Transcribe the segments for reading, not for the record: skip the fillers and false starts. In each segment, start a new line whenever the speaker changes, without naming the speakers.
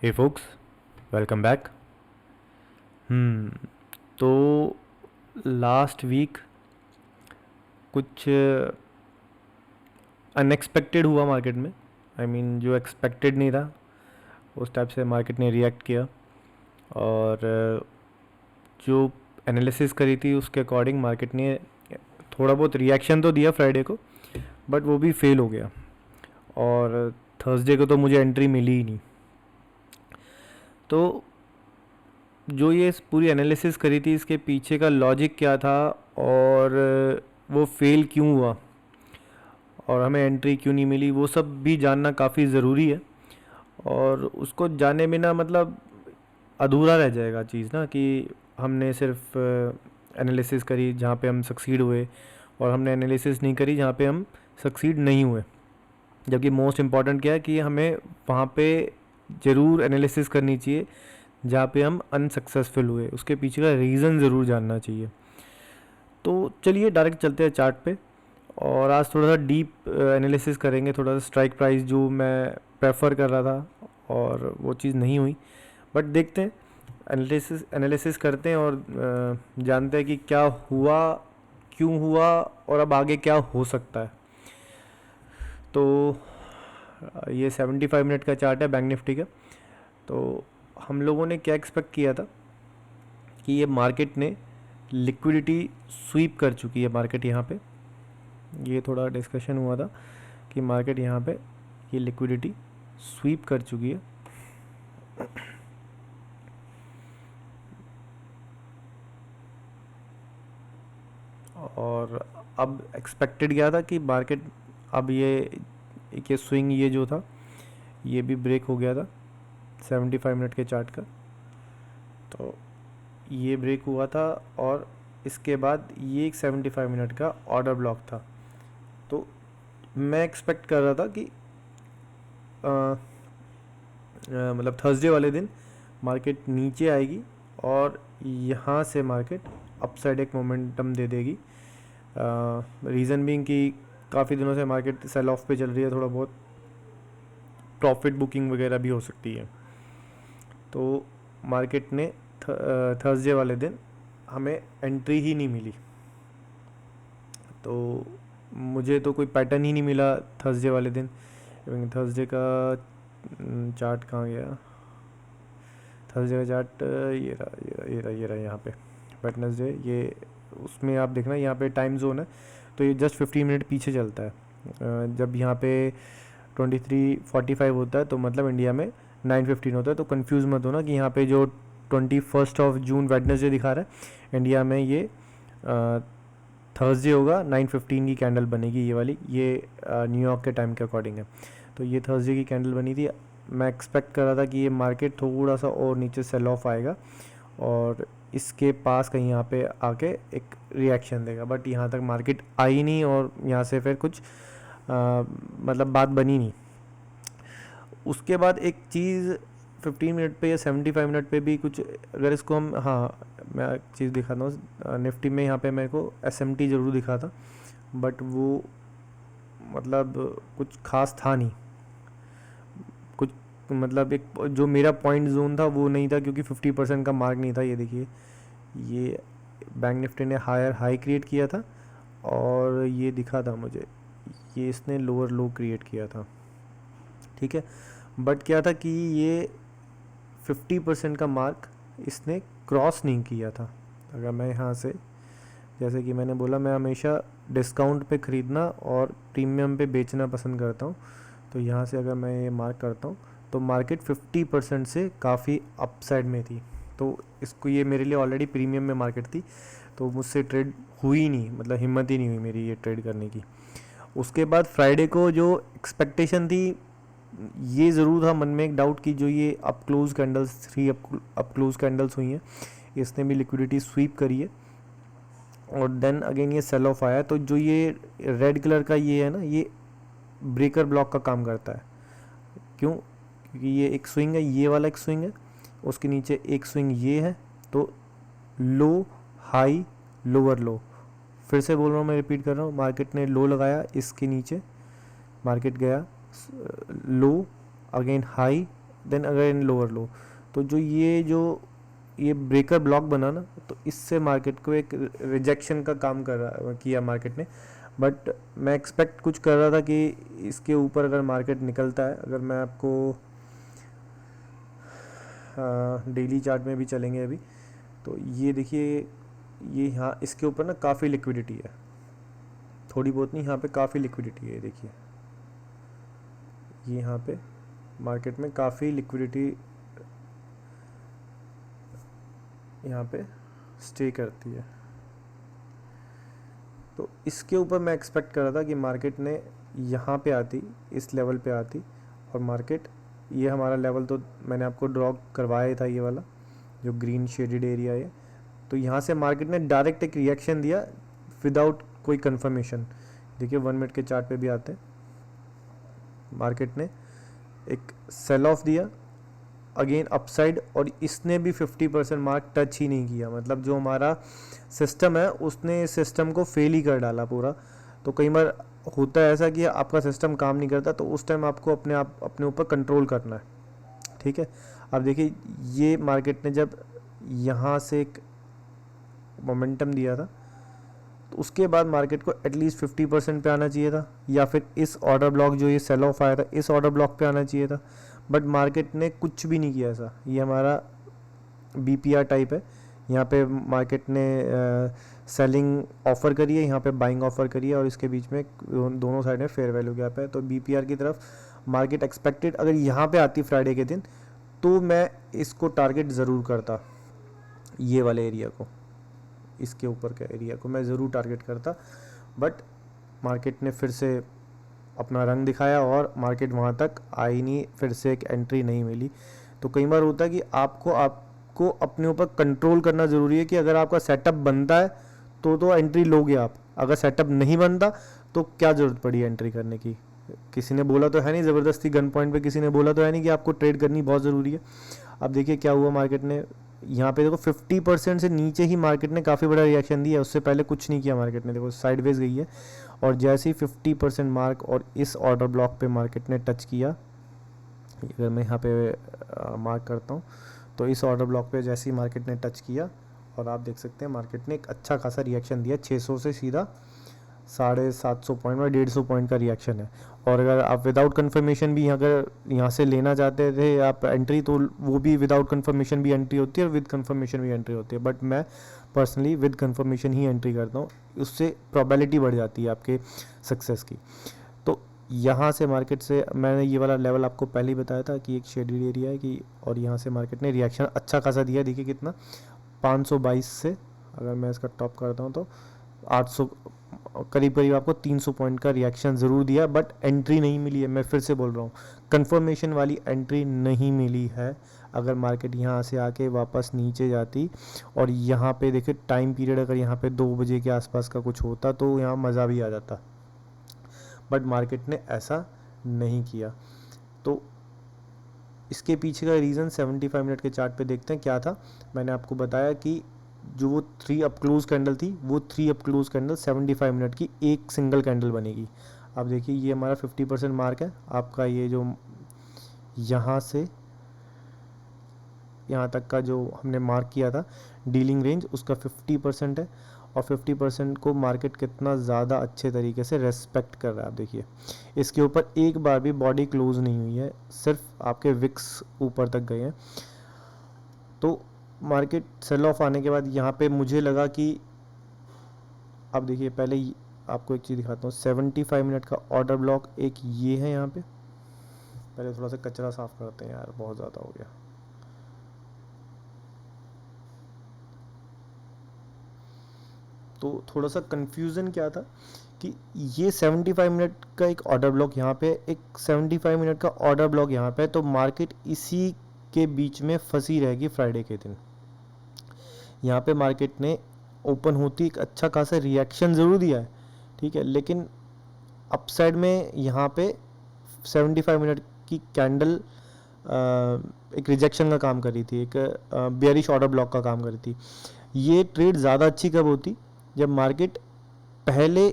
हे focus, welcome back. तो last week कुछ unexpected हुआ मार्केट में। आई मीन जो एक्सपेक्टेड नहीं था उस टाइप से मार्केट ने रिएक्ट किया। और जो एनालिसिस करी थी उसके अकॉर्डिंग मार्केट ने थोड़ा बहुत रिएक्शन तो दिया फ्राइडे को, बट वो भी फेल हो गया। और थर्सडे को तो मुझे एंट्री मिली ही नहीं। तो जो ये पूरी एनालिसिस करी थी इसके पीछे का लॉजिक क्या था, और वो फेल क्यों हुआ, और हमें एंट्री क्यों नहीं मिली, वो सब भी जानना काफ़ी ज़रूरी है। और उसको जानने में ना मतलब अधूरा रह जाएगा चीज़ ना, कि हमने सिर्फ एनालिसिस करी जहाँ पे हम सक्सीड हुए, और हमने एनालिसिस नहीं करी जहाँ पे हम सक्सीड नहीं हुए। जबकि मोस्ट इम्पॉर्टेंट क्या है कि हमें वहाँ पे ज़रूर एनालिसिस करनी चाहिए जहाँ पे हम अनसक्सेसफुल हुए, उसके पीछे का रीज़न ज़रूर जानना चाहिए। तो चलिए डायरेक्ट चलते हैं चार्ट पे। और आज थोड़ा सा डीप एनालिसिस करेंगे, थोड़ा सा स्ट्राइक प्राइस जो मैं प्रेफर कर रहा था और वो चीज़ नहीं हुई। बट देखते हैं, एनालिसिस एनालिसिस करते हैं और जानते हैं कि क्या हुआ, क्यों हुआ, और अब आगे क्या हो सकता है। तो ये 75 मिनट का चार्ट है बैंक निफ्टी का। तो हम लोगों ने क्या एक्सपेक्ट किया था कि ये मार्केट ने लिक्विडिटी स्वीप कर चुकी है। मार्केट यहाँ पे ये थोड़ा डिस्कशन हुआ था कि मार्केट यहाँ पे ये लिक्विडिटी स्वीप कर चुकी है। और अब एक्सपेक्टेड क्या था कि मार्केट अब ये स्विंग ये जो था ये भी ब्रेक हो गया था 75 मिनट के चार्ट का। तो ये ब्रेक हुआ था और इसके बाद ये एक 75 मिनट का ऑर्डर ब्लॉक था। तो मैं एक्सपेक्ट कर रहा था कि मतलब थर्सडे वाले दिन मार्केट नीचे आएगी और यहाँ से मार्केट अपसाइड एक मोमेंटम दे देगी। रीज़न बीइंग कि काफ़ी दिनों से मार्केट सेल ऑफ पे चल रही है, थोड़ा बहुत प्रॉफिट बुकिंग वगैरह भी हो सकती है। तो मार्केट ने थर्सडे वाले दिन हमें एंट्री ही नहीं मिली। तो मुझे तो कोई पैटर्न ही नहीं मिला थर्सडे वाले दिन। थर्सडे का चार्ट कहाँ गया? थर्सडे का चार्ट ये रहा ये रहा ये रहा ये रहा यहाँ पे वेडनेसडे। ये उसमें आप देखना यहाँ पे टाइम जोन है, तो ये जस्ट 15 मिनट पीछे चलता है। जब यहाँ पे 23:45 होता है तो मतलब इंडिया में 9:15 होता है। तो कंफ्यूज मत होना कि यहाँ पे जो 21 जून वेडनेसडे दिखा रहा है, इंडिया में ये थर्सडे होगा। 9:15 की कैंडल बनेगी ये वाली, ये न्यूयॉर्क के टाइम के अकॉर्डिंग है। तो ये थर्सडे की कैंडल बनी थी। मैं एक्सपेक्ट कर रहा था कि ये मार्केट थोड़ा सा और नीचे सेल ऑफ आएगा और इसके पास कहीं यहाँ पे आके एक रिएक्शन देगा, बट यहाँ तक मार्केट आई नहीं और यहाँ से फिर कुछ मतलब बात बनी नहीं। उसके बाद एक चीज़ 15 मिनट पे या 75 मिनट पे भी कुछ, अगर इसको हम, हाँ मैं एक चीज़ दिखाता हूँ निफ्टी में। यहाँ पे मेरे को SMT ज़रूर दिखा था, बट वो मतलब कुछ खास था नहीं। कुछ मतलब एक जो मेरा पॉइंट जोन था वो नहीं था, क्योंकि 50% का मार्क नहीं था। ये देखिए, ये बैंक निफ्टी ने हायर हाई क्रिएट किया था और ये दिखा था मुझे, ये इसने लोअर लो क्रिएट किया था, ठीक है। बट क्या था कि ये 50% का मार्क इसने क्रॉस नहीं किया था। अगर मैं यहाँ से, जैसे कि मैंने बोला, मैं हमेशा डिस्काउंट पे ख़रीदना और प्रीमियम पे बेचना पसंद करता हूँ। तो यहाँ से अगर मैं ये मार्क करता हूँ तो मार्केट 50% से काफ़ी अपसाइड में थी। तो इसको, ये मेरे लिए ऑलरेडी प्रीमियम में मार्केट थी, तो मुझसे ट्रेड हुई नहीं, मतलब हिम्मत ही नहीं हुई मेरी ये ट्रेड करने की। उसके बाद फ्राइडे को जो एक्सपेक्टेशन थी, ये ज़रूर था मन में एक डाउट कि जो ये up close candles, 3 up close candles हुई हैं, इसने भी लिक्विडिटी स्वीप करी है और देन अगेन ये सेल ऑफ आया। तो जो ये रेड कलर का ये है ना, ये ब्रेकर ब्लॉक का काम करता है। क्यों? क्योंकि ये एक स्विंग है, ये वाला एक स्विंग है, उसके नीचे एक स्विंग ये है। तो लो हाई लोअर लो, फिर से बोल रहा हूँ, मैं रिपीट कर रहा हूँ, मार्केट ने लो लगाया, इसके नीचे मार्केट गया low, again high, then again lower low. तो जो ये ब्रेकर ब्लॉक बना ना, तो इससे मार्केट को एक रिजेक्शन का काम किया मार्केट ने। बट मैं एक्सपेक्ट कुछ कर रहा था कि इसके ऊपर अगर मार्केट निकलता है, अगर मैं आपको डेली चार्ट में भी चलेंगे अभी, तो ये देखिए, ये यहाँ इसके ऊपर ना काफ़ी लिक्विडिटी है, थोड़ी बहुत नहीं, यहाँ पे काफ़ी लिक्विडिटी है। देखिए ये यहाँ पे मार्केट में काफ़ी लिक्विडिटी यहाँ पे स्टे करती है। तो इसके ऊपर मैं एक्सपेक्ट कर रहा था कि मार्केट ने यहाँ पे आती, इस लेवल पे आती, और मार्केट, ये हमारा लेवल तो मैंने आपको ड्रॉ करवाया था, ये वाला जो ग्रीन शेडेड एरिया है। तो यहाँ से मार्केट ने डायरेक्ट एक रिएक्शन दिया विदाउट कोई कंफर्मेशन। देखिए 1 मिनट के चार्ट पे भी आते हैं, मार्केट ने एक सेल ऑफ दिया अगेन अपसाइड, और इसने भी 50% मार्क टच ही नहीं किया। मतलब जो हमारा सिस्टम है उसने सिस्टम को फेल ही कर डाला पूरा। तो कई बार होता है ऐसा कि आपका सिस्टम काम नहीं करता, तो उस टाइम आपको अपने ऊपर कंट्रोल करना है, ठीक है। अब देखिए ये मार्केट ने जब यहाँ से एक मोमेंटम दिया था, तो उसके बाद मार्केट को एटलीस्ट 50% पे आना चाहिए था, या फिर इस ऑर्डर ब्लॉक जो ये सेल ऑफ आया था इस ऑर्डर ब्लॉक पे आना चाहिए था। बट मार्केट ने कुछ भी नहीं किया ऐसा। ये हमारा BPR टाइप है, यहाँ पे मार्केट ने सेलिंग ऑफ़र करी है, यहाँ पे बाइंग ऑफ़र करी है, और इसके बीच में दोनों साइड में फेयर वैल्यू गैप है। तो BPR की तरफ मार्केट एक्सपेक्टेड अगर यहाँ पे आती फ्राइडे के दिन, तो मैं इसको टारगेट ज़रूर करता, ये वाले एरिया को, इसके ऊपर के एरिया को मैं ज़रूर टारगेट करता। बट मार्केट ने फिर से अपना रंग दिखाया और मार्केट वहाँ तक आई नहीं, फिर से एक एंट्री नहीं मिली। तो कई बार होता है कि आपको अपने ऊपर कंट्रोल करना ज़रूरी है कि अगर आपका सेटअप बनता है तो एंट्री लोगे आप, अगर सेटअप नहीं बनता तो क्या ज़रूरत पड़ी एंट्री करने की। किसी ने बोला तो है नहीं ज़बरदस्ती गन पॉइंट पे, किसी ने बोला तो है नहीं कि आपको ट्रेड करनी बहुत ज़रूरी है। अब देखिए क्या हुआ, मार्केट ने यहाँ पे देखो 50% से नीचे ही मार्केट ने काफ़ी बड़ा रिएक्शन दिया, उससे पहले कुछ नहीं किया मार्केट ने। देखो साइडवेज गई है, और जैसे ही 50% मार्क और इस ऑर्डर ब्लॉक पे मार्केट ने टच किया, अगर मैं यहाँ पे मार्क करता हूँ, तो इस ऑर्डर ब्लॉक पे जैसे ही मार्केट ने टच किया, और आप देख सकते हैं मार्केट ने एक अच्छा खासा रिएक्शन दिया, 600 से सीधा 750 पॉइंट में 150 पॉइंट का रिएक्शन है। और अगर आप विदाउट कंफर्मेशन भी अगर यहाँ से लेना चाहते थे आप एंट्री, तो वो भी विदाउट कंफर्मेशन भी एंट्री होती है और विद कंफर्मेशन भी एंट्री होती है। बट मैं personally with confirmation he entry करता हूँ, उससे प्रोबेबिलिटी बढ़ जाती है आपके सक्सेस की। तो यहाँ से मार्केट से मैंने ये वाला लेवल आपको पहले ही बताया था कि एक शेडेड एरिया है कि, और यहाँ से मार्केट ने रिएक्शन अच्छा खासा दिया। देखिए कितना, 522 से अगर मैं इसका टॉप करता हूँ तो 800 करीब आपको 300 पॉइंट का रिएक्शन ज़रूर दिया, बट एंट्री नहीं मिली है। मैं फिर से बोल रहा हूँ, कंफर्मेशन वाली एंट्री नहीं मिली है। अगर मार्केट यहाँ से आके वापस नीचे जाती, और यहाँ पे देखिए टाइम पीरियड अगर यहाँ पे 2 बजे के आसपास का कुछ होता तो यहाँ मज़ा भी आ जाता, बट मार्केट ने ऐसा नहीं किया। तो इसके पीछे का रीज़न 75 मिनट के चार्ट पे देखते हैं क्या था। मैंने आपको बताया कि जो वो 3 अप क्लोज कैंडल थी, वो 3 अप क्लोज कैंडल 75 मिनट की एक सिंगल कैंडल बनेगी। अब देखिए ये हमारा 50% मार्क है, आपका ये जो यहाँ से यहाँ तक का जो हमने मार्क किया था डीलिंग रेंज, उसका 50% है, और 50% को मार्केट कितना ज़्यादा अच्छे तरीके से रेस्पेक्ट कर रहा है। आप देखिए इसके ऊपर एक बार भी बॉडी क्लोज नहीं हुई है, सिर्फ आपके विक्स ऊपर तक गए हैं। तो मार्केट सेल ऑफ आने के बाद यहाँ पे मुझे लगा कि, अब देखिए पहले आपको एक चीज़ दिखाता हूँ, 75 मिनट का ऑर्डर ब्लॉक एक ये है यहाँ पे। पहले थोड़ा सा कचरा साफ करते हैं यार, बहुत ज़्यादा हो गया। तो थोड़ा सा कंफ्यूजन क्या था कि ये 75 मिनट का एक ऑर्डर ब्लॉक यहाँ पे, एक 75 मिनट का ऑर्डर ब्लॉक यहाँ पे, तो मार्केट इसी के बीच में फंसी रहेगी फ्राइडे के दिन। यहाँ पे मार्केट ने ओपन होती एक अच्छा खासा रिएक्शन ज़रूर दिया है, ठीक है, लेकिन अपसाइड में यहाँ पे 75 मिनट की कैंडल एक रिजेक्शन का काम कर रही थी, एक बेयरिश ऑर्डर ब्लॉक का काम कर रही थी। ये ट्रेड ज़्यादा अच्छी कब होती, जब मार्केट पहले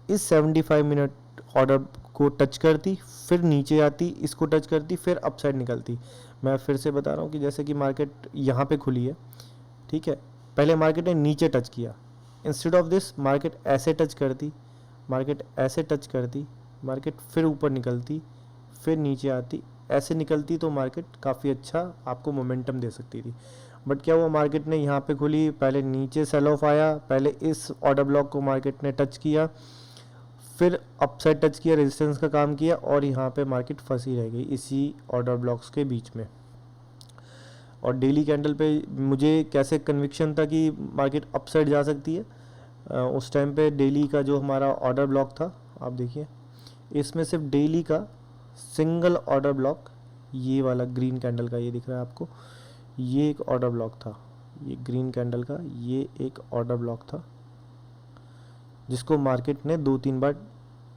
इस 75 मिनट ऑर्डर को टच करती, फिर नीचे आती, इसको टच करती, फिर अपसाइड निकलती। मैं फिर से बता रहा हूँ कि जैसे कि मार्केट यहाँ पे खुली है, ठीक है, पहले मार्केट ने नीचे टच किया, इंस्टेड ऑफ दिस मार्केट ऐसे टच करती, मार्केट ऐसे टच करती, मार्केट फिर ऊपर निकलती, फिर नीचे आती, ऐसे निकलती, तो मार्केट काफ़ी अच्छा आपको मोमेंटम दे सकती थी। बट क्या हुआ, मार्केट ने यहाँ पे खुली, पहले नीचे सेल ऑफ आया, पहले इस ऑर्डर ब्लॉक को मार्केट ने टच किया, फिर अपसाइड टच किया, रेजिस्टेंस का काम किया, और यहाँ पे मार्केट फंसी रह गई इसी ऑर्डर ब्लॉक्स के बीच में। और डेली कैंडल पे मुझे कैसे कन्विक्शन था कि मार्केट अपसाइड जा सकती है, उस टाइम पे डेली का जो हमारा ऑर्डर ब्लॉक था, आप देखिए इसमें सिर्फ डेली का सिंगल ऑर्डर ब्लॉक, ये वाला ग्रीन कैंडल का, ये दिख रहा है आपको, ये एक ऑर्डर ब्लॉक था, ये ग्रीन कैंडल का ये एक ऑर्डर ब्लॉक था, जिसको मार्केट ने 2-3 बार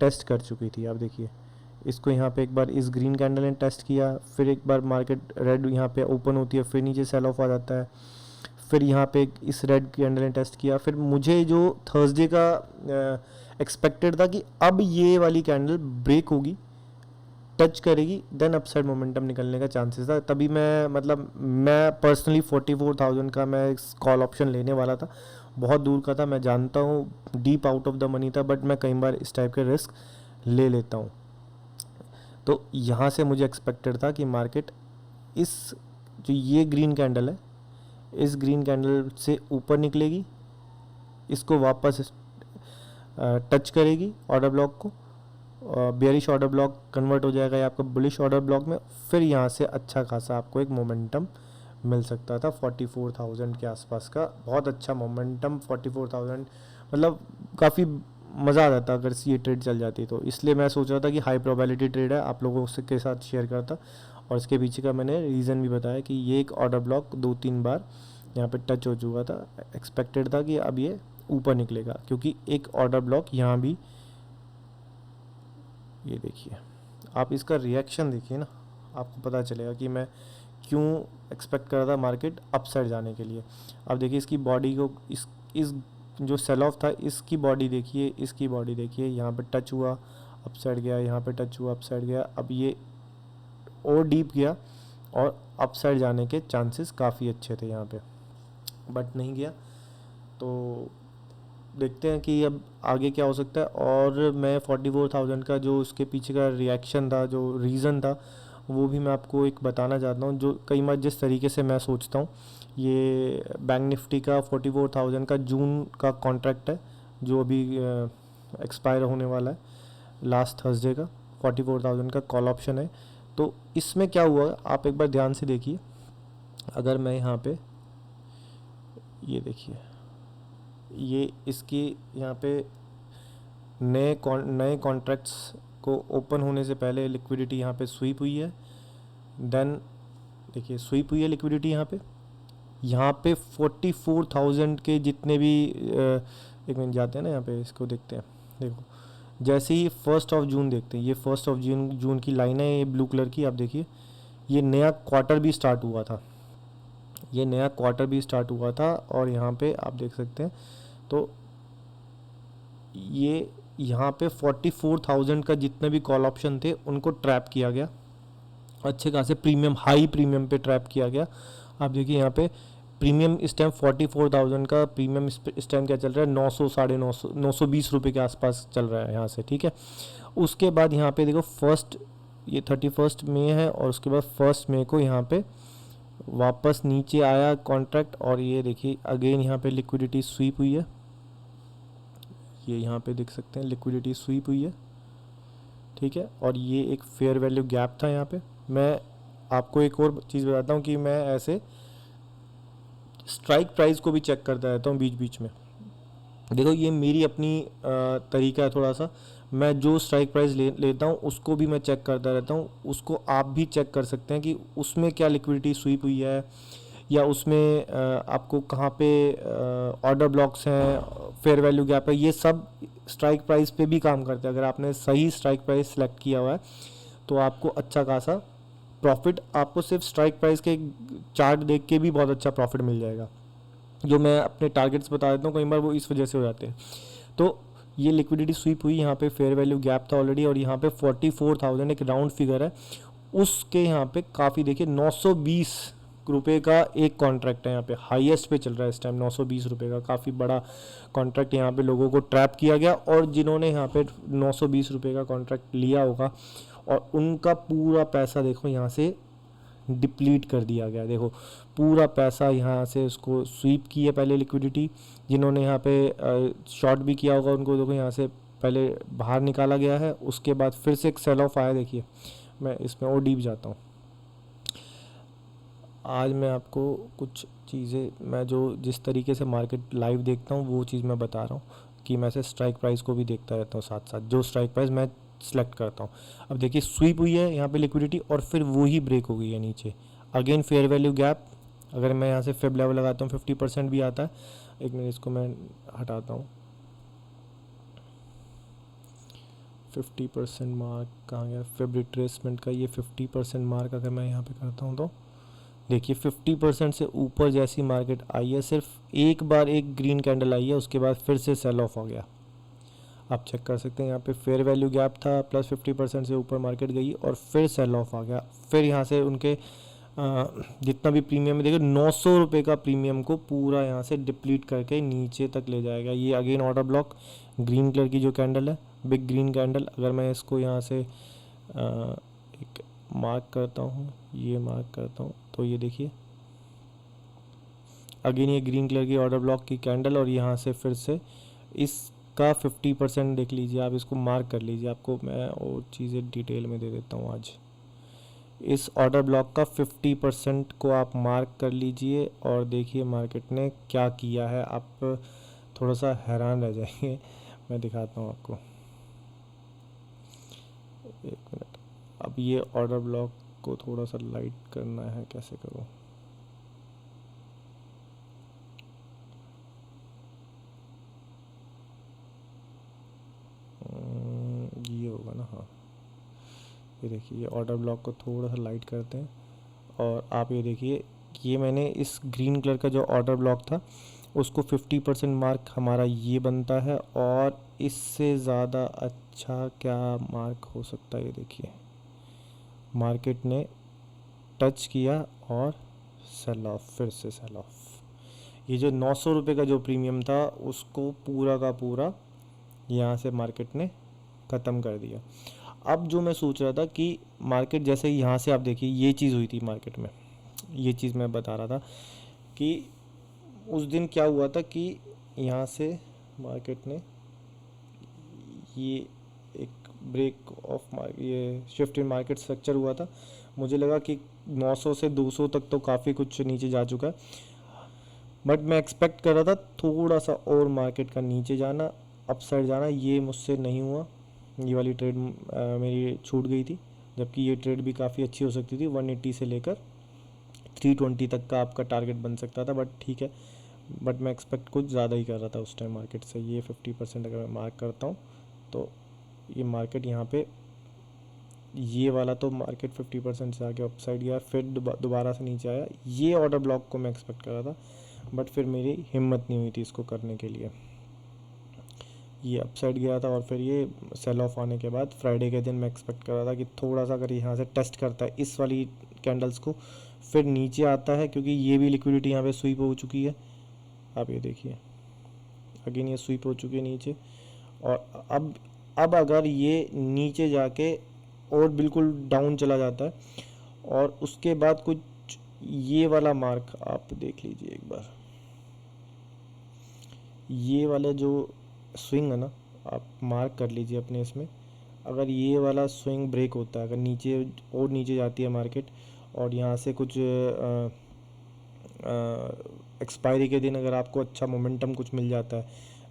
टेस्ट कर चुकी थी। आप देखिए इसको यहाँ पे एक बार इस ग्रीन कैंडल ने टेस्ट किया, फिर एक बार मार्केट रेड यहाँ पे ओपन होती है, फिर नीचे सेल ऑफ आ जाता है, फिर यहाँ पे इस रेड कैंडल ने टेस्ट किया। फिर मुझे जो थर्सडे का एक्सपेक्टेड था कि अब ये वाली कैंडल ब्रेक होगी, टच करेगी, देन अपसाइड मोमेंटम निकलने का चांसेस था। तभी मैं पर्सनली 44,000 का मैं कॉल ऑप्शन लेने वाला था, बहुत दूर का था, मैं जानता हूँ deep out of the money था, बट मैं कई बार इस टाइप के रिस्क ले लेता हूँ। तो यहाँ से मुझे एक्सपेक्टेड था कि मार्केट इस जो ये ग्रीन कैंडल है, इस ग्रीन कैंडल से ऊपर निकलेगी, इसको वापस टच करेगी ऑर्डर ब्लॉक को, बेयरिश ऑर्डर ब्लॉक कन्वर्ट हो जाएगा ये आपका बुलिश ऑर्डर ब्लॉक में, फिर यहाँ से अच्छा खासा आपको एक मोमेंटम मिल सकता था 44,000 के आसपास का, बहुत अच्छा मोमेंटम 44,000, मतलब काफ़ी मज़ा आ जाता अगर ये ट्रेड चल जाती। तो इसलिए मैं सोच रहा था कि हाई प्रोबेबिलिटी ट्रेड है, आप लोगों के साथ शेयर करता, और इसके पीछे का मैंने रीज़न भी बताया कि ये एक ऑर्डर ब्लॉक 2-3 बार यहाँ पे टच हो चुका था, एक्सपेक्टेड था कि अब ये ऊपर निकलेगा, क्योंकि एक ऑर्डर ब्लॉक यहाँ भी, ये देखिए आप इसका रिएक्शन देखिए ना, आपको पता चलेगा कि मैं क्यों एक्सपेक्ट कर रहा था मार्केट अपसाइड जाने के लिए। अब देखिए इसकी बॉडी को, इस जो सेल ऑफ था इसकी बॉडी देखिए, इसकी बॉडी देखिए, यहाँ पे टच हुआ अपसाइड गया, यहाँ पे टच हुआ अपसाइड गया, अब ये और डीप गया और अपसाइड जाने के चांसेस काफ़ी अच्छे थे यहाँ पे, बट नहीं गया। तो देखते हैं कि अब आगे क्या हो सकता है। और मैं 44,000 का जो उसके पीछे का रिएक्शन था, जो रीज़न था, वो भी मैं आपको एक बताना चाहता हूँ। जो कई बार जिस तरीके से मैं सोचता हूँ, ये बैंक निफ्टी का 44,000 का जून का कॉन्ट्रैक्ट है, जो अभी एक्सपायर होने वाला है लास्ट थर्सडे का, 44,000 का कॉल ऑप्शन है। तो इसमें क्या हुआ, आप एक बार ध्यान से देखिए, अगर मैं यहाँ पे ये देखिए, ये इसकी यहाँ पे नए कॉन्ट्रैक्ट्स को ओपन होने से पहले लिक्विडिटी यहाँ पे स्वीप हुई है, देन देखिए स्वीप हुई है लिक्विडिटी यहाँ पे 44,000 के जितने भी एक मिनट जाते हैं ना, यहाँ पे इसको देखते हैं। देखो जैसे ही 1 जून देखते हैं, ये 1 जून की लाइन है, ये ब्लू कलर की, आप देखिए ये नया क्वार्टर भी स्टार्ट हुआ था, ये नया क्वार्टर भी स्टार्ट हुआ था, और यहाँ पे आप देख सकते हैं। तो ये यहाँ पे 44,000 का जितने भी कॉल ऑप्शन थे उनको ट्रैप किया गया, अच्छे खासे प्रीमियम, हाई प्रीमियम पे ट्रैप किया गया। आप देखिए यहाँ पे प्रीमियम इस टाइम 44,000 का प्रीमियम इस टाइम क्या चल रहा है, 900 950 920 रुपये के आसपास चल रहा है यहाँ से, ठीक है। उसके बाद यहाँ पे देखो ये 31 मई है, और उसके बाद 1 मई को यहाँ पे वापस नीचे आया कॉन्ट्रैक्ट, और ये देखिए अगेन यहाँ पे लिक्विडिटी स्वीप हुई है, ये यहाँ पे देख सकते हैं लिक्विडिटी स्वीप हुई है, ठीक है। और ये एक फेयर वैल्यू गैप था यहाँ पे। मैं आपको एक और चीज़ बताता हूँ कि मैं ऐसे स्ट्राइक प्राइस को भी चेक करता रहता हूँ बीच बीच में। देखो ये मेरी अपनी तरीका है थोड़ा सा, मैं जो स्ट्राइक प्राइस लेता हूँ उसको भी मैं चेक करता रहता हूँ, उसको आप भी चेक कर सकते हैं कि उसमें क्या लिक्विडिटी स्वीप हुई है, या उसमें आपको कहाँ पे ऑर्डर ब्लॉक्स हैं, फेयर वैल्यू गैप है, ये सब स्ट्राइक प्राइस पे भी काम करते हैं। अगर आपने सही स्ट्राइक प्राइस सेलेक्ट किया हुआ है तो आपको अच्छा खासा प्रॉफिट, आपको सिर्फ स्ट्राइक प्राइस के चार्ट देख के भी बहुत अच्छा प्रॉफिट मिल जाएगा। जो मैं अपने टारगेट्स बता देता हूँ, कई बार वो इस वजह से हो जाते हैं। तो ये लिक्विडिटी स्वीप हुई, यहाँ पे फेयर वैल्यू गैप था ऑलरेडी, और यहाँ पे 44,000 एक राउंड फिगर है, उसके यहाँ पे काफ़ी देखिए 920 रुपये का एक कॉन्ट्रैक्ट है, यहाँ पे हाईएस्ट पे चल रहा है इस टाइम 920 रुपये का, काफ़ी बड़ा कॉन्ट्रैक्ट। यहाँ पे लोगों को ट्रैप किया गया, और जिन्होंने यहाँ पे 920 रुपये का कॉन्ट्रैक्ट लिया होगा और उनका पूरा पैसा देखो यहाँ से डिप्लीट कर दिया गया। देखो पूरा पैसा यहाँ से उसको स्वीप की है पहले लिक्विडिटी, जिन्होंने यहाँ पे शॉर्ट भी किया होगा उनको देखो यहाँ से पहले बाहर निकाला गया है, उसके बाद फिर से एक सेल ऑफ आया। देखिए मैं इसमें और डीप जाता हूँ। आज मैं आपको कुछ चीज़ें, मैं जो जिस तरीके से मार्केट लाइव देखता हूँ वो चीज़ मैं बता रहा हूँ कि मैं से स्ट्राइक प्राइस को भी देखता रहता हूँ साथ साथ, जो स्ट्राइक प्राइस मैं सेलेक्ट करता हूँ। अब देखिए स्वीप हुई है यहाँ पे लिक्विडिटी, और फिर वो ही ब्रेक हो गई है नीचे, अगेन फेयर वैल्यू गैप। अगर मैं यहाँ से फेब लेवल लगाता हूँ 50% भी आता है। एक मिनट इसको मैं हटाता हूँ, 50% मार्क कहाँ गया, फेब रिट्रेसमेंट का ये 50% मार्क अगर मैं यहाँ पे करता हूँ तो देखिए 50% से ऊपर जैसी मार्केट आई है, सिर्फ एक बार एक ग्रीन कैंडल आई है, उसके बाद फिर से सेल ऑफ हो गया। आप चेक कर सकते हैं यहाँ पे फेयर वैल्यू गैप था, प्लस 50% से ऊपर मार्केट गई और फिर सेल ऑफ आ गया। फिर यहाँ से उनके जितना भी प्रीमियम है, देखिए 900 रुपये का प्रीमियम को पूरा यहाँ से डिप्लीट करके नीचे तक ले जाएगा। ये again order block, green colour की जो कैंडल है, बिग ग्रीन कैंडल, अगर मैं इसको यहाँ से एक मार्क करता हूँ, ये मार्क करता हूँ, तो ये देखिए अगेन ये ग्रीन कलर की ऑर्डर ब्लॉक की कैंडल, और यहाँ से फिर से इसका 50% देख लीजिए, आप इसको मार्क कर लीजिए। आपको मैं और चीज़ें डिटेल में दे देता हूँ आज। इस ऑर्डर ब्लॉक का 50% को आप मार्क कर लीजिए और देखिए मार्केट ने क्या किया है, आप थोड़ा सा हैरान रह जाएंगे। मैं दिखाता हूँ आपको, एक मिनट। अब ये ऑर्डर ब्लॉक को थोड़ा सा लाइट करना है, कैसे करूँ? ये होगा ना, हाँ ये देखिए, ये ऑर्डर ब्लॉक को थोड़ा सा लाइट करते हैं और आप ये देखिए, ये मैंने इस ग्रीन कलर का जो ऑर्डर ब्लॉक था उसको 50% मार्क हमारा ये बनता है, और इससे ज़्यादा अच्छा क्या मार्क हो सकता है? ये देखिए मार्केट ने टच किया और सेल ऑफ, फिर से सेल ऑफ। ये जो 900 रुपये का जो प्रीमियम था उसको पूरा का पूरा यहाँ से मार्केट ने ख़त्म कर दिया। अब जो मैं सोच रहा था कि मार्केट जैसे यहाँ से आप देखिए ये चीज़ हुई थी मार्केट में, ये चीज़ मैं बता रहा था कि उस दिन क्या हुआ था कि यहाँ से मार्केट ने ये एक ब्रेक ऑफ मार्केट, ये शिफ्ट इन मार्केट स्ट्रक्चर हुआ था। मुझे लगा कि 900 से 200 तक तो काफ़ी कुछ नीचे जा चुका है, बट मैं एक्सपेक्ट कर रहा था थोड़ा सा और मार्केट का नीचे जाना, अपसाइड जाना। ये मुझसे नहीं हुआ, ये वाली ट्रेड मेरी छूट गई थी, जबकि ये ट्रेड भी काफ़ी अच्छी हो सकती थी। 180 से लेकर 320 तक का आपका टारगेट बन सकता था, बट ठीक है, बट मैं एक्सपेक्ट कुछ ज़्यादा ही कर रहा था उस टाइम मार्केट से। ये 50% अगर मैं मार्क करता हूँ तो ये मार्केट यहाँ पे, ये वाला तो मार्केट 50% से आके अपसाइड गया, फिर दोबारा से नीचे आया। ये ऑर्डर ब्लॉक को मैं एक्सपेक्ट कर रहा था, बट फिर मेरी हिम्मत नहीं हुई थी इसको करने के लिए। ये अपसाइड गया था और फिर ये सेल ऑफ आने के बाद फ्राइडे के दिन मैं एक्सपेक्ट कर रहा था कि थोड़ा सा अगर यहाँ से टेस्ट करता है इस वाली कैंडल्स को, फिर नीचे आता है, क्योंकि ये भी लिक्विडिटी यहाँ पे स्वीप हो चुकी है। आप ये देखिए अगेन ये स्वीप हो चुकी है नीचे, और अब अगर ये नीचे जाके और बिल्कुल डाउन चला जाता है और उसके बाद कुछ ये वाला मार्क आप देख लीजिए एक बार, ये वाला जो स्विंग है ना, आप मार्क कर लीजिए अपने इसमें। अगर ये वाला स्विंग ब्रेक होता है, अगर नीचे और नीचे जाती है मार्केट और यहाँ से कुछ एक्सपायरी के दिन अगर आपको अच्छा मोमेंटम कुछ मिल जाता है,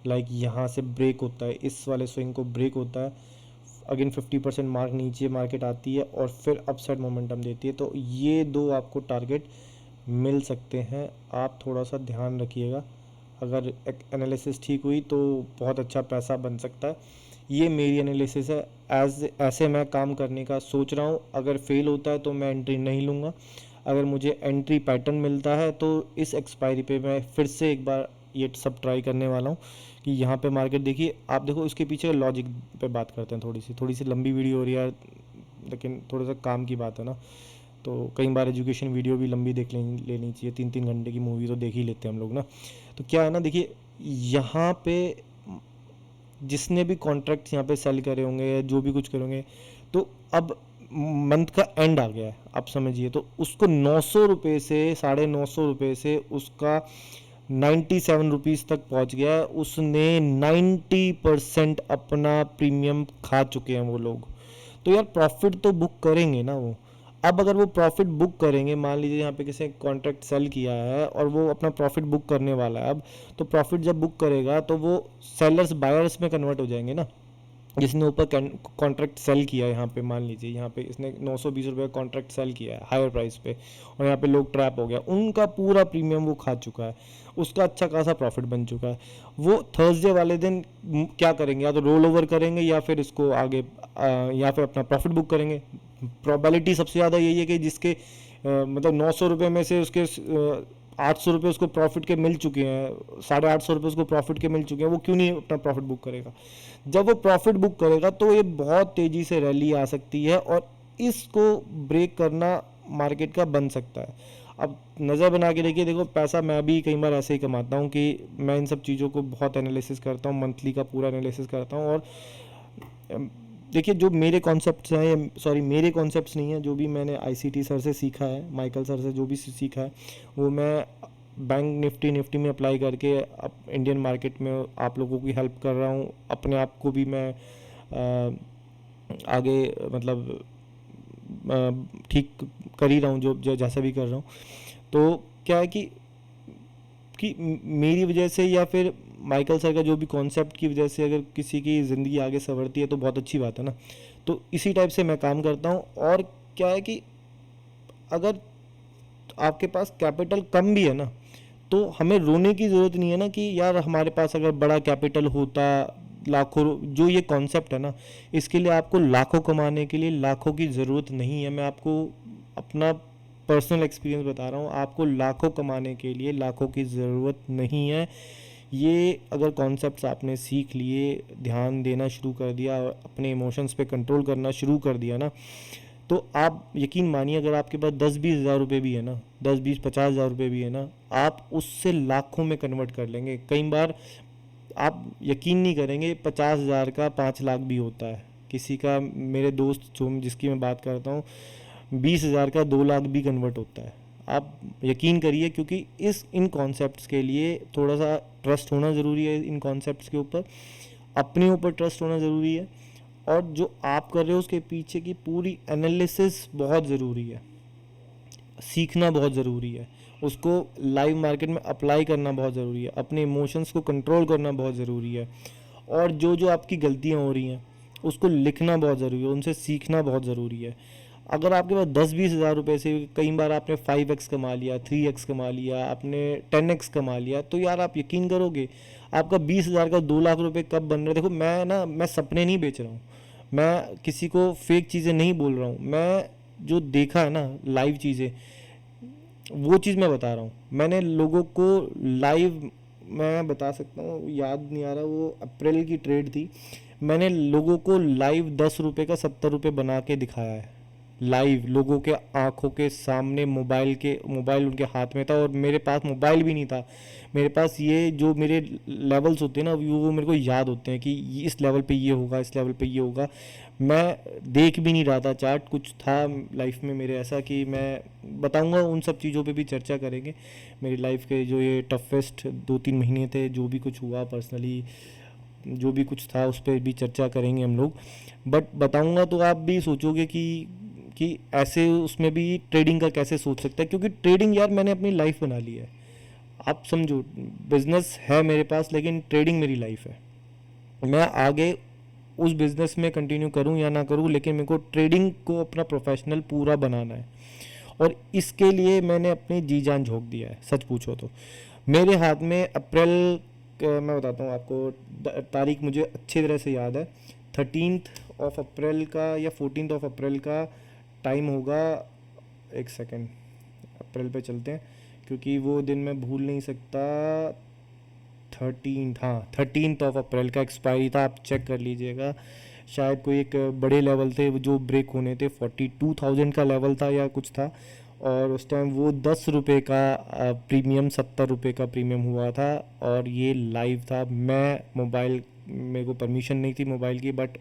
लाइक यहाँ से ब्रेक होता है, इस वाले स्विंग को ब्रेक होता है, अगेन 50% मार्क नीचे मार्केट आती है और फिर अपसाइड मोमेंटम देती है, तो ये दो आपको टारगेट मिल सकते हैं। आप थोड़ा सा ध्यान रखिएगा, अगर एनालिसिस ठीक हुई तो बहुत अच्छा पैसा बन सकता है। ये मेरी एनालिसिस है, ऐसे मैं काम करने का सोच रहा हूँ। अगर फेल होता है तो मैं एंट्री नहीं लूँगा, अगर मुझे एंट्री पैटर्न मिलता है तो इस एक्सपायरी पे मैं फिर से एक बार ये सब ट्राई करने वाला हूँ कि यहाँ पे मार्केट देखिए, आप देखो इसके पीछे लॉजिक पे बात करते हैं। थोड़ी सी लंबी वीडियो हो रही है, लेकिन थोड़ा सा काम की बात है ना, तो कई बार एजुकेशन वीडियो भी लंबी देख लेनी चाहिए। 3-3 घंटे की मूवी तो देख ही लेते हैं हम लोग ना। तो क्या है ना, देखिए यहाँ पे जिसने भी कॉन्ट्रैक्ट्स यहाँ पे सेल करे होंगे या जो भी कुछ करेंगे, तो अब मंथ का एंड आ गया है, आप समझिए। तो उसको 900 रुपये से 950 रुपये से उसका 97 रुपीज़ तक पहुँच गया है। उसने 90% अपना प्रीमियम खा चुके हैं वो लोग। तो यार प्रॉफिट तो बुक करेंगे ना वो। अब अगर वो प्रॉफिट बुक करेंगे, मान लीजिए यहाँ पे किसी ने कॉन्ट्रैक्ट सेल किया है और वो अपना प्रॉफिट बुक करने वाला है अब, तो प्रॉफिट जब बुक करेगा तो वो सेलर्स बायर्स में कन्वर्ट हो जाएंगे ना। जिसने ऊपर कॉन्ट्रैक्ट सेल किया है, यहाँ पे मान लीजिए यहाँ पे इसने 920 रुपये कॉन्ट्रैक्ट सेल किया है हायर प्राइस पे, और यहाँ पे लोग ट्रैप हो गया, उनका पूरा प्रीमियम वो खा चुका है, उसका अच्छा खासा प्रॉफिट बन चुका है। वो थर्सडे वाले दिन क्या करेंगे, या तो रोल ओवर करेंगे या फिर इसको आगे या फिर अपना प्रॉफिट बुक करेंगे। प्रोबेबिलिटी सबसे ज़्यादा यही है कि जिसके मतलब 900 रुपये में से उसके 800 रुपये उसको प्रॉफिट के मिल चुके हैं, 850 रुपये उसको प्रॉफिट के मिल चुके हैं, वो क्यों नहीं अपना प्रॉफिट बुक करेगा। जब वो प्रॉफिट बुक करेगा तो ये बहुत तेज़ी से रैली आ सकती है और इसको ब्रेक करना मार्केट का बन सकता है। अब नज़र बना के देखिए, देखो पैसा मैं भी कई बार ऐसे ही कमाता हूँ कि मैं इन सब चीज़ों को बहुत एनालिसिस करता हूँ, मंथली का पूरा एनालिसिस करता हूँ। और देखिए जो मेरे कॉन्सेप्ट्स हैं, सॉरी मेरे कॉन्सेप्ट्स नहीं है, जो भी मैंने आईसीटी सर से सीखा है, माइकल सर से जो भी सीखा है, वो मैं बैंक निफ्टी में अप्लाई करके अब इंडियन मार्केट में आप लोगों की हेल्प कर रहा हूँ। अपने आप को भी मैं आगे मतलब ठीक कर ही रहा हूँ, जो जैसा भी कर रहा हूँ। तो क्या है कि मेरी वजह से या फिर माइकल सर का जो भी कॉन्सेप्ट की वजह से अगर किसी की ज़िंदगी आगे संवरती है तो बहुत अच्छी बात है ना। तो इसी टाइप से मैं काम करता हूँ। और क्या है कि अगर आपके पास कैपिटल कम भी है ना, तो हमें रोने की ज़रूरत नहीं है ना कि यार हमारे पास अगर बड़ा कैपिटल होता, लाखों, जो ये कॉन्सेप्ट है ना, इसके लिए आपको लाखों कमाने के लिए लाखों की ज़रूरत नहीं है। मैं आपको अपना पर्सनल एक्सपीरियंस बता रहा हूँ, आपको लाखों कमाने के लिए लाखों की ज़रूरत नहीं है। ये अगर कॉन्सेप्ट्स आपने सीख लिए, ध्यान देना शुरू कर दिया, अपने इमोशंस पे कंट्रोल करना शुरू कर दिया ना, तो आप यकीन मानिए अगर आपके पास 10-20 हज़ार रुपये भी है ना, 10-20-50 हज़ार रुपये भी है ना, आप उससे लाखों में कन्वर्ट कर लेंगे। कई बार आप यकीन नहीं करेंगे, 50 हज़ार का 5 लाख भी होता है किसी का। मेरे दोस्त जो जिसकी मैं बात करता हूँ, 20 हज़ार का 2 लाख भी कन्वर्ट होता है। आप यकीन करिए, क्योंकि इन कॉन्सेप्ट्स के लिए थोड़ा सा ट्रस्ट होना ज़रूरी है। इन कॉन्सेप्ट्स के ऊपर अपने ऊपर ट्रस्ट होना ज़रूरी है, और जो आप कर रहे हो उसके पीछे की पूरी एनालिसिस बहुत ज़रूरी है। सीखना बहुत ज़रूरी है, उसको लाइव मार्केट में अप्लाई करना बहुत ज़रूरी है, अपने इमोशंस को कंट्रोल करना बहुत ज़रूरी है, और जो जो आपकी गलतियाँ हो रही हैं उसको लिखना बहुत ज़रूरी है, उनसे सीखना बहुत ज़रूरी है। अगर आपके पास 10-20 हज़ार रुपये से कई बार आपने 5x कमा लिया, 3x कमा लिया, आपने 10x कमा लिया, तो यार आप यकीन करोगे आपका 20 हज़ार का 2 लाख रुपये कब बन रहा है। देखो मैं सपने नहीं बेच रहा हूँ, मैं किसी को फेक चीज़ें नहीं बोल रहा हूँ, मैं जो देखा है ना लाइव चीज़ें, वो चीज़ मैं बता रहा हूँ। मैंने लोगों को लाइव, मैं बता सकता हूँ, याद नहीं आ रहा, वो अप्रैल की ट्रेड थी, मैंने लोगों को लाइव 10 रुपये का 70 रुपये बना के दिखाया है। लाइव लोगों के आंखों के सामने, मोबाइल उनके हाथ में था, और मेरे पास मोबाइल भी नहीं था। मेरे पास ये जो मेरे लेवल्स होते हैं ना, वो मेरे को याद होते हैं कि इस लेवल पे ये होगा, इस लेवल पे ये होगा। मैं देख भी नहीं रहा था चार्ट, कुछ था लाइफ में मेरे ऐसा कि मैं बताऊंगा, उन सब चीज़ों पे भी चर्चा करेंगे। मेरी लाइफ के जो ये टफेस्ट 2-3 महीने थे, जो भी कुछ हुआ पर्सनली, जो भी कुछ था, उस पर भी चर्चा करेंगे हम लोग। बट बताऊंगा तो आप भी सोचोगे कि ऐसे उसमें भी ट्रेडिंग का कैसे सोच सकता है, क्योंकि ट्रेडिंग यार मैंने अपनी लाइफ बना ली है। आप समझो, बिजनेस है मेरे पास लेकिन ट्रेडिंग मेरी लाइफ है। मैं आगे उस बिज़नेस में कंटिन्यू करूं या ना करूं, लेकिन मेरे को ट्रेडिंग को अपना प्रोफेशनल पूरा बनाना है, और इसके लिए मैंने अपनी जी जान झोंक दिया है। सच पूछो तो मेरे हाथ में अप्रैल मैं बताता हूँ आपको, तारीख मुझे अच्छी तरह से याद है, 13 अप्रैल का या 14 अप्रैल का टाइम होगा। एक सेकेंड, अप्रैल पे चलते हैं क्योंकि वो दिन मैं भूल नहीं सकता। हाँ 13 अप्रैल का एक्सपायरी था, आप चेक कर लीजिएगा। शायद कोई एक बड़े लेवल थे जो ब्रेक होने थे, 42,000 का लेवल था या कुछ था, और उस टाइम वो 10 रुपये का प्रीमियम, 70 रुपये का प्रीमियम हुआ था, और ये लाइव था। मैं मोबाइल, मेरे को परमिशन नहीं थी मोबाइल की, बट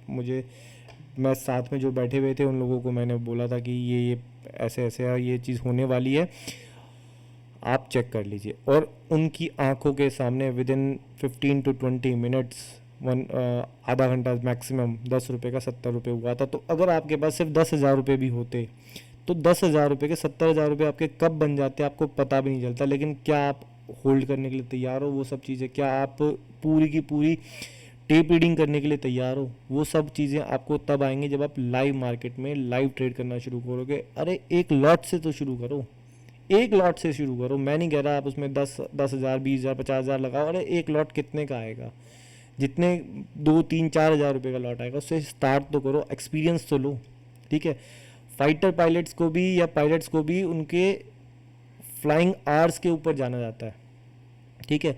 मैं साथ में जो बैठे हुए थे उन लोगों को मैंने बोला था कि ये ऐसे ऐसे है, ये चीज़ होने वाली है, आप चेक कर लीजिए। और उनकी आंखों के सामने विद इन 15 to 20 मिनट्स, आधा घंटा मैक्सिमम, 10 रुपये का 70 रुपये हुआ था। तो अगर आपके पास सिर्फ 10,000 रुपये भी होते तो 10,000 रुपये के 70,000 रुपये आपके कब बन जाते आपको पता भी नहीं चलता। लेकिन क्या आप होल्ड करने के लिए तैयार हो वो सब चीज़ें? क्या आप पूरी की पूरी टेप रीडिंग करने के लिए तैयार हो? वो सब चीज़ें आपको तब आएंगी जब आप लाइव मार्केट में लाइव ट्रेड करना शुरू करोगे। अरे एक लॉट से तो शुरू करो, एक लॉट से शुरू करो। मैं नहीं कह रहा आप उसमें 10,000, 20,000, 50,000 लगाओ। अरे एक लॉट कितने का आएगा? जितने 2, 3, 4 हज़ार रुपये का लॉट आएगा उससे स्टार्ट तो करो, एक्सपीरियंस तो लो। ठीक है, फाइटर पायलट्स को भी या पायलट्स को भी उनके फ्लाइंग आवर्स के ऊपर जाना जाता है। ठीक है,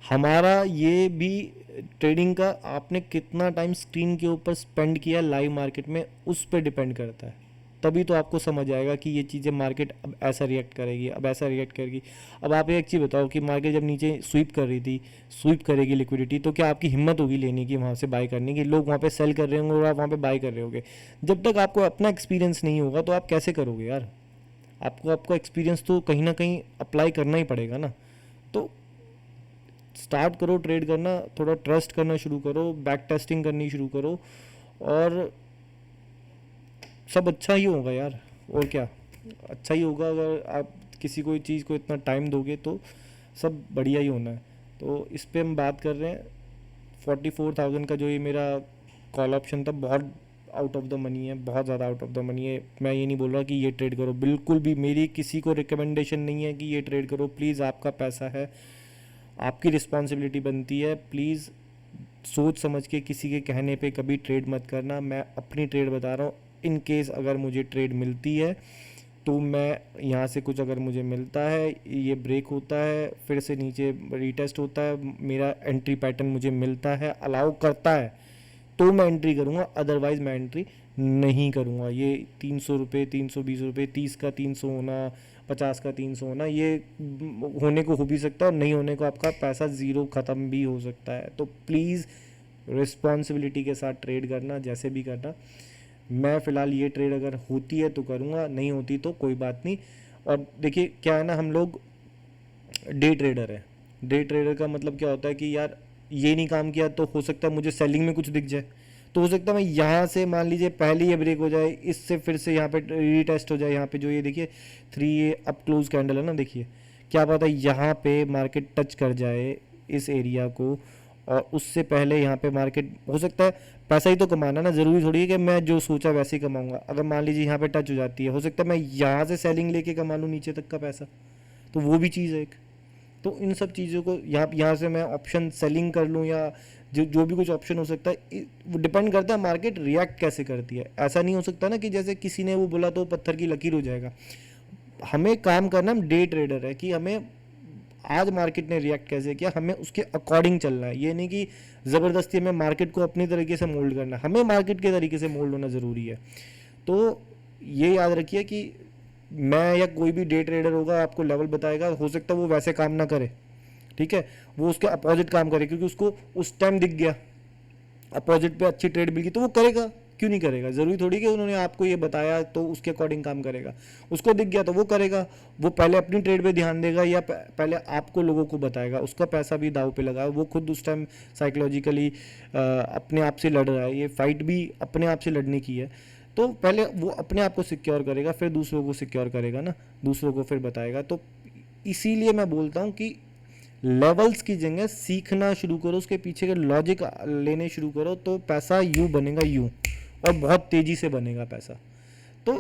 हमारा ये भी ट्रेडिंग का आपने कितना टाइम स्क्रीन के ऊपर स्पेंड किया लाइव मार्केट में, उस पर डिपेंड करता है। तभी तो आपको समझ आएगा कि ये चीज़ें मार्केट अब ऐसा रिएक्ट करेगी, अब ऐसा रिएक्ट करेगी। अब आप एक चीज़ बताओ कि मार्केट जब नीचे स्वीप कर रही थी, स्वीप करेगी लिक्विडिटी, तो क्या आपकी हिम्मत होगी लेने की, वहाँ से बाय करने की? लोग वहाँ पे सेल कर रहे होंगे और आप वहाँ पे बाय कर रहे होगे। जब तक आपको अपना एक्सपीरियंस नहीं होगा तो आप कैसे करोगे यार? आपको आपका एक्सपीरियंस तो कहीं ना कहीं अप्लाई करना ही पड़ेगा ना। तो स्टार्ट करो ट्रेड करना, थोड़ा ट्रस्ट करना शुरू करो, बैक टेस्टिंग करनी शुरू करो, और सब अच्छा ही होगा यार। और क्या, अच्छा ही होगा। अगर आप किसी कोई चीज़ को इतना टाइम दोगे तो सब बढ़िया ही होना है। तो इस पे हम बात कर रहे हैं 44,000 का जो ये मेरा कॉल ऑप्शन था, बहुत आउट ऑफ द मनी है, बहुत ज़्यादा आउट ऑफ द मनी है। मैं ये नहीं बोल रहा कि ये ट्रेड करो, बिल्कुल भी मेरी किसी को रिकमेंडेशन नहीं है कि ये ट्रेड करो। प्लीज़, आपका पैसा है, आपकी रिस्पॉन्सिबिलिटी बनती है। प्लीज़ सोच समझ के किसी के कहने पे कभी ट्रेड मत करना। मैं अपनी ट्रेड बता रहा हूँ। इन केस अगर मुझे ट्रेड मिलती है तो मैं यहाँ से कुछ अगर मुझे मिलता है, ये ब्रेक होता है, फिर से नीचे रीटेस्ट होता है, मेरा एंट्री पैटर्न मुझे मिलता है, अलाउ करता है, तो मैं एंट्री करूँगा, अदरवाइज़ मैं एंट्री नहीं करूँगा। ये 300 रुपये, 320 रुपये, 30 का 300 होना, 50 का 300 होना, ये होने को हो भी सकता है और नहीं होने को आपका पैसा ज़ीरो ख़त्म भी हो सकता है। तो प्लीज़ रिस्पॉन्सिबिलिटी के साथ ट्रेड करना, जैसे भी करना। मैं फ़िलहाल ये ट्रेड अगर होती है तो करूँगा, नहीं होती तो कोई बात नहीं। और देखिए क्या है ना, हम लोग डे ट्रेडर है। डे ट्रेडर का मतलब क्या होता है कि यार ये नहीं काम किया तो हो सकता है मुझे सेलिंग में कुछ दिख जाए, तो हो सकता है मैं यहाँ से मान लीजिए पहले ये ब्रेक हो जाए, इससे फिर से यहाँ पे रीटेस्ट हो जाए। यहाँ पे जो ये देखिए 3 अप क्लोज कैंडल है ना, देखिए क्या पता यहाँ पे मार्केट टच कर जाए इस एरिया को, और उससे पहले यहाँ पे मार्केट हो सकता है। पैसा ही तो कमाना ना, ज़रूरी थोड़ी है कि मैं जो सोचा वैसे ही कमाऊंगा। अगर मान लीजिए यहाँ पे टच हो जाती है, हो सकता है मैं यहाँ से सेलिंग लेके कमा लूँ नीचे तक का पैसा, तो वो भी चीज़ है एक। तो इन सब चीज़ों को यहाँ से मैं ऑप्शन सेलिंग कर लूँ, या जो भी कुछ ऑप्शन हो सकता है, वो डिपेंड करता है मार्केट रिएक्ट कैसे करती है। ऐसा नहीं हो सकता ना कि जैसे किसी ने वो बोला तो पत्थर की लकीर हो जाएगा। हमें काम करना, हम डे ट्रेडर है, कि हमें आज मार्केट ने रिएक्ट कैसे किया, हमें उसके अकॉर्डिंग चलना है। ये नहीं कि ज़बरदस्ती हमें मार्केट को अपनी तरीके से मोल्ड करना है, हमें मार्केट के तरीके से मोल्ड होना ज़रूरी है। तो ये याद रखिए कि मैं या कोई भी डे ट्रेडर होगा आपको लेवल बताएगा, हो सकता है वो वैसे काम ना करे, ठीक है, वो उसके अपोजिट काम करे, क्योंकि उसको उस टाइम दिख गया अपोजिट पे अच्छी ट्रेड मिल गई, तो वो करेगा। क्यों नहीं करेगा? ज़रूरी थोड़ी कि उन्होंने आपको ये बताया तो उसके अकॉर्डिंग काम करेगा। उसको दिख गया तो वो करेगा। वो पहले अपनी ट्रेड पे ध्यान देगा या पहले आपको लोगों को बताएगा? उसका पैसा भी दाव पे लगा, वो खुद उस टाइम साइकोलॉजिकली अपने आप से लड़ रहा है। ये फाइट भी अपने आप से लड़ने की है। तो पहले वो अपने आप को सिक्योर करेगा, फिर दूसरों को सिक्योर करेगा ना, दूसरों को फिर बताएगा। तो इसीलिए मैं बोलता हूँ कि लेवल्स की जगह सीखना शुरू करो, उसके पीछे के लॉजिक लेने शुरू करो, तो पैसा यूँ बनेगा, यूँ, और बहुत तेज़ी से बनेगा पैसा। तो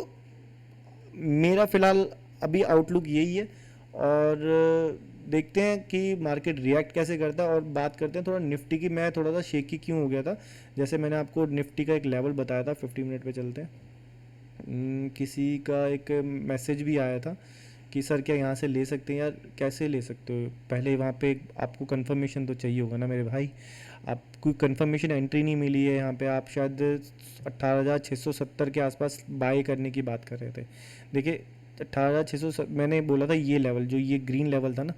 मेरा फ़िलहाल अभी आउटलुक यही है, और देखते हैं कि मार्केट रिएक्ट कैसे करता है। और बात करते हैं थोड़ा निफ्टी की। मैं थोड़ा सा शेकी क्यों हो गया था, जैसे मैंने आपको निफ्टी का एक लेवल बताया था। 50 मिनट पे चलते हैं। किसी का एक मैसेज भी आया था कि सर क्या यहाँ से ले सकते हैं? यार कैसे ले सकते हो? पहले वहाँ पे आपको कंफर्मेशन तो चाहिए होगा ना मेरे भाई। आपको कंफर्मेशन एंट्री नहीं मिली है यहाँ पे, आप शायद 18,670 के आसपास बाय करने की बात कर रहे थे। देखिए 18,600 मैंने बोला था, ये लेवल जो ये ग्रीन लेवल था ना,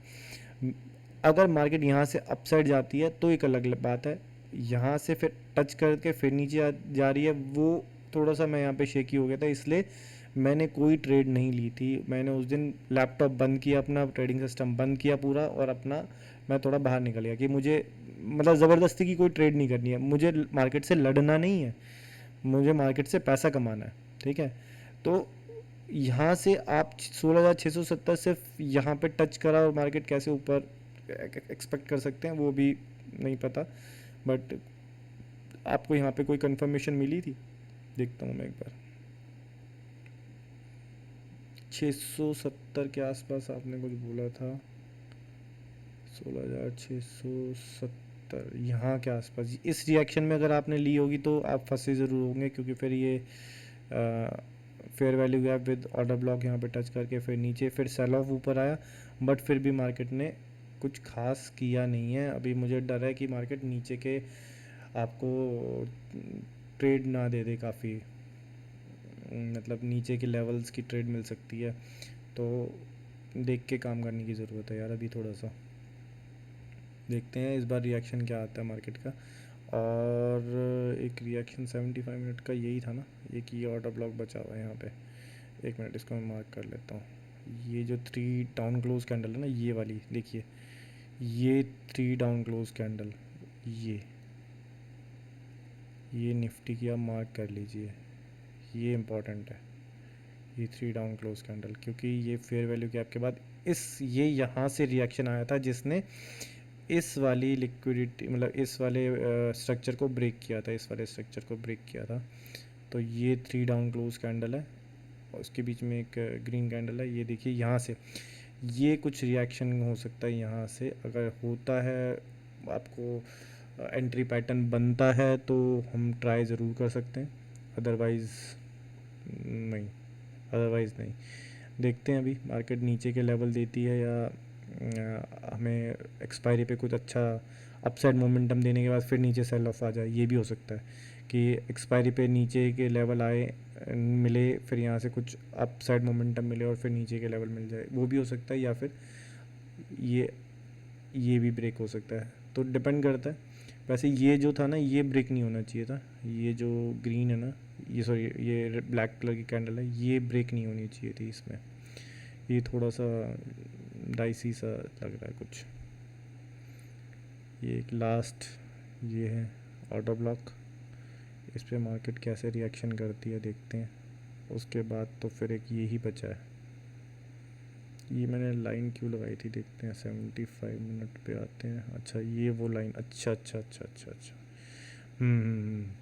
अगर मार्केट यहाँ से अपसाइड जाती है तो एक अलग बात है। यहाँ से फिर टच करके फिर नीचे जा रही है, वो थोड़ा सा मैं यहाँ पे शेकी हो गया था, इसलिए मैंने कोई ट्रेड नहीं ली थी। मैंने उस दिन लैपटॉप बंद किया, अपना ट्रेडिंग सिस्टम बंद किया पूरा, और अपना मैं थोड़ा बाहर निकल गया कि मुझे मतलब ज़बरदस्ती की कोई ट्रेड नहीं करनी है, मुझे मार्केट से लड़ना नहीं है, मुझे मार्केट से पैसा कमाना है। ठीक है, तो यहाँ से आप 16,670 सिर्फ यहाँ पे टच करा और मार्केट कैसे ऊपर एक्सपेक्ट कर सकते हैं वो भी नहीं पता, बट आपको यहाँ पे कोई कंफर्मेशन मिली थी? देखता हूँ मैं एक बार। 670 के आसपास आपने कुछ बोला था, 16,670 यहाँ के आसपास। इस रिएक्शन में अगर आपने ली होगी तो आप फंसे ज़रूर होंगे, क्योंकि फिर ये fair value gap with order block यहाँ पे टच करके फिर नीचे फिर सेल ऑफ ऊपर आया, बट फिर भी मार्केट ने कुछ खास किया नहीं है। अभी मुझे डर है कि मार्केट नीचे के आपको ट्रेड ना दे दे, काफ़ी मतलब नीचे के लेवल्स की ट्रेड मिल सकती है, तो देख के काम करने की ज़रूरत है यार। अभी थोड़ा सा देखते हैं इस बार रिएक्शन क्या आता है मार्केट का। और एक रिएक्शन 75 मिनट का यही था ना, एक ये ऑर्डर ब्लॉक बचा हुआ है यहाँ पे। एक मिनट, इसको मैं मार्क कर लेता हूँ। ये जो 3 डाउन क्लोज कैंडल है ना, ये वाली देखिए, ये 3 डाउन क्लोज कैंडल, ये निफ्टी की आप मार्क कर लीजिए, ये इम्पॉर्टेंट है, ये 3 डाउन क्लोज कैंडल, क्योंकि ये फेयर वैल्यू गैप के बाद ये यहाँ से रिएक्शन आया था जिसने इस वाली लिक्विडिटी मतलब इस वाले स्ट्रक्चर को ब्रेक किया था, इस वाले स्ट्रक्चर को ब्रेक किया था। तो ये 3 डाउन क्लोज कैंडल है और उसके बीच में एक ग्रीन कैंडल है। ये देखिए यहाँ से ये कुछ रिएक्शन हो सकता है, यहाँ से अगर होता है आपको एंट्री पैटर्न बनता है तो हम ट्राई ज़रूर कर सकते हैं, अदरवाइज़ नहीं, अदरवाइज़ नहीं। देखते हैं अभी मार्केट नीचे के लेवल देती है या हमें एक्सपायरी पे कुछ अच्छा अपसाइड मोमेंटम देने के बाद फिर नीचे सेल ऑफ आ जाए। ये भी हो सकता है कि एक्सपायरी पे नीचे के लेवल आए मिले, फिर यहाँ से कुछ अपसाइड मोमेंटम मिले और फिर नीचे के लेवल मिल जाए, वो भी हो सकता है। या फिर ये भी ब्रेक हो सकता है, तो डिपेंड करता है। वैसे ये जो था ना, ये ब्रेक नहीं होना चाहिए था, ये जो ग्रीन है ना, ये सॉरी ये ब्लैक कलर की कैंडल है, ये ब्रेक नहीं होनी चाहिए थी इसमें। ये थोड़ा सा डाइसी सा लग रहा है कुछ। ये एक लास्ट ये है ऑर्डर ब्लॉक, इस पे मार्केट कैसे रिएक्शन करती है देखते हैं। उसके बाद तो फिर एक ये ही बचा है। ये मैंने लाइन क्यों लगाई थी देखते हैं, 75 मिनट पे आते हैं। अच्छा ये वो लाइन, अच्छा,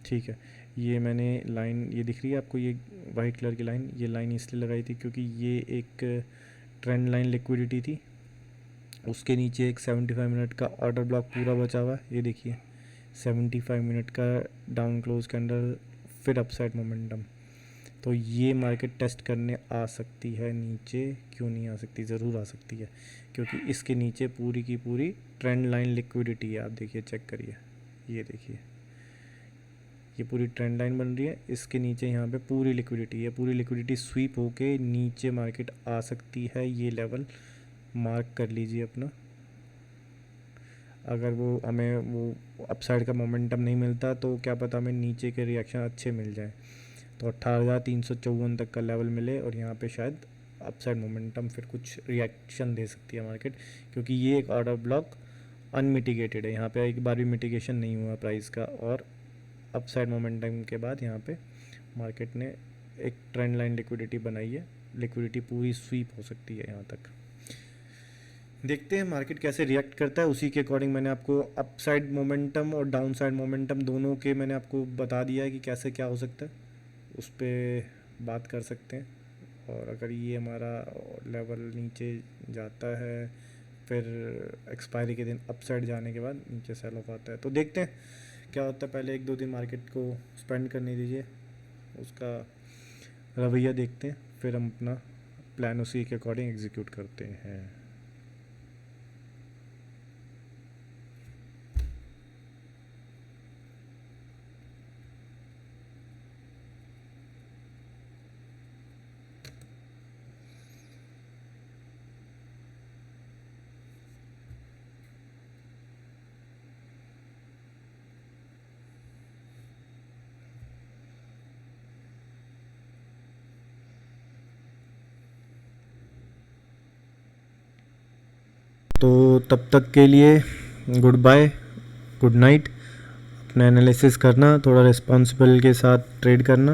ठीक है। ये मैंने लाइन, ये दिख रही है आपको, ये वाइट कलर की लाइन, ये लाइन इसलिए लगाई थी क्योंकि ये एक ट्रेंड लाइन लिक्विडिटी थी, उसके नीचे एक 75 मिनट का ऑर्डर ब्लॉक पूरा बचा हुआ है। ये देखिए 75 मिनट का डाउन क्लोज कैंडल, फिर अपसाइड मोमेंटम, तो ये मार्केट टेस्ट करने आ सकती है नीचे। क्यों नहीं आ सकती? ज़रूर आ सकती है, क्योंकि इसके नीचे पूरी की पूरी ट्रेंड लाइन लिक्विडिटी है। आप देखिए, चेक करिए, ये देखिए, ये पूरी ट्रेंड लाइन बन रही है, इसके नीचे यहाँ पे पूरी लिक्विडिटी है। पूरी लिक्विडिटी स्वीप होके नीचे मार्केट आ सकती है, ये लेवल मार्क कर लीजिए अपना। अगर वो हमें वो अपसाइड का मोमेंटम नहीं मिलता तो क्या पता हमें नीचे के रिएक्शन अच्छे मिल जाए, तो 18,354 तक का लेवल मिले और यहाँ पे शायद अपसाइड मोमेंटम फिर कुछ रिएक्शन दे सकती है मार्केट, क्योंकि ये एक ऑर्डर ब्लॉक अनमिटिगेटेड है, यहाँ पे एक बार भी मिटिगेशन नहीं हुआ प्राइस का। और अपसाइड मोमेंटम के बाद यहाँ पे मार्केट ने एक ट्रेंड लाइन लिक्विडिटी बनाई है, लिक्विडिटी पूरी स्वीप हो सकती है यहाँ तक। देखते हैं मार्केट कैसे रिएक्ट करता है, उसी के अकॉर्डिंग मैंने आपको अपसाइड मोमेंटम और डाउन साइड मोमेंटम दोनों के मैंने आपको बता दिया है कि कैसे क्या हो सकता है, उस पर बात कर सकते हैं। और अगर ये हमारा लेवल नीचे जाता है, फिर एक्सपायरी के दिन अपसाइड जाने के बाद नीचे सेल ऑफ आता है, तो देखते हैं क्या होता है। पहले 1-2 दिन मार्केट को स्पेंड करने दीजिए, उसका रवैया देखते हैं, फिर हम अपना प्लान उसी के अकॉर्डिंग एग्जीक्यूट करते हैं। तो तब तक के लिए गुड बाय, गुड नाइट। अपना एनालिसिस करना, थोड़ा रिस्पॉन्सिबल के साथ ट्रेड करना,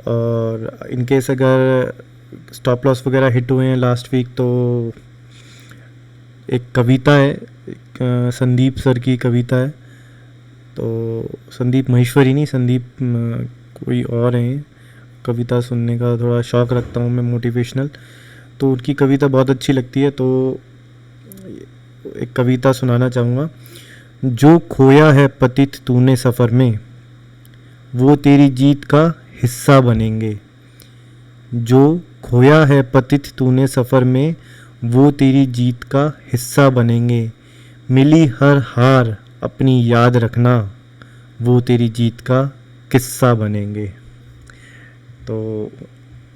और इन केस अगर स्टॉप लॉस वगैरह हिट हुए हैं लास्ट वीक तो एक कविता है, संदीप सर की कविता है, तो संदीप महेश्वरी नहीं, संदीप कोई और हैं, कविता सुनने का थोड़ा शौक़ रखता हूँ मैं, मोटिवेशनल, तो उनकी कविता बहुत अच्छी लगती है, तो एक कविता सुनाना चाहूँगा। जो खोया है पतित तूने सफ़र में, वो तेरी जीत का हिस्सा बनेंगे। जो खोया है पतित तूने सफ़र में, वो तेरी जीत का हिस्सा बनेंगे। मिली हर हार अपनी याद रखना, वो तेरी जीत का किस्सा बनेंगे। तो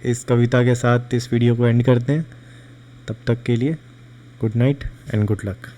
इस कविता के साथ इस वीडियो को एंड करते हैं। तब तक के लिए good night and good luck.